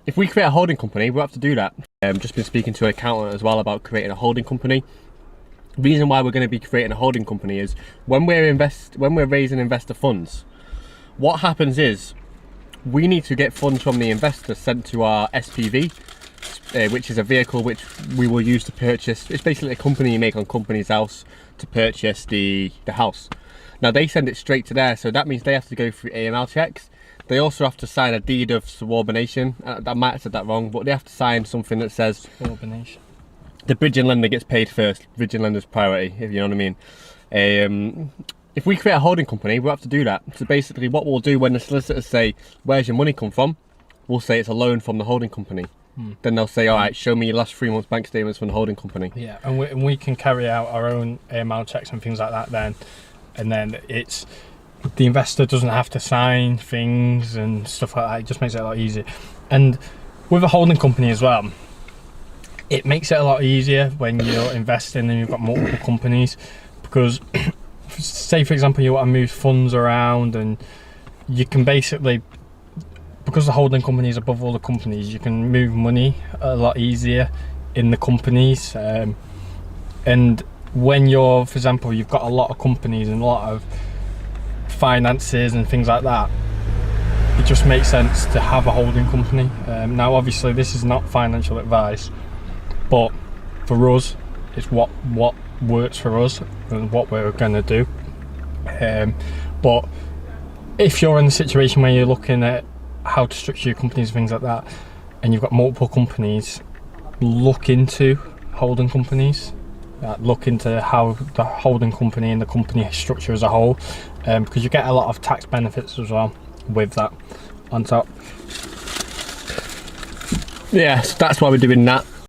If we create a holding company, we'll have to do that. Just been speaking to an accountant as well about creating a holding company. The reason why we're going to be creating a holding company is when we're raising investor funds, what happens is we need to get funds from the investor sent to our SPV, which is a vehicle which we will use to purchase. It's basically a company you make on company's house to purchase the house. Now they send it straight to there, so that means they have to go through AML checks. They also have to sign a deed of subordination. I might have said that wrong, but they have to sign something that says subordination. The bridging lender gets paid first. Bridging lender's priority, if you know what I mean. If we create a holding company, we'll have to do that. So basically what we'll do when the solicitors say, where's your money come from? We'll say it's a loan from the holding company. Then they'll say, all right, show me your last 3 months bank statements from the holding company. Yeah, and we can carry out our own AML checks and things like that then. And then it's, the investor doesn't have to sign things and stuff like that. It just makes it a lot easier. And with a holding company as well, it makes it a lot easier when you're investing and you've got multiple companies, because say for example you want to move funds around, and you can basically, because the holding company is above all the companies, you can move money a lot easier in the companies. And when you're, for example, you've got a lot of companies and a lot of finances and things like that, it just makes sense to have a holding company. Now obviously this is not financial advice, but for us it's what works for us and what we're going to do. But if you're in a situation where you're looking at how to structure your companies and things like that, and you've got multiple companies, look into holding companies. Look into how the holding company and the company structure as a whole, because you get a lot of tax benefits as well with that on top. Yeah, so that's why we're doing that.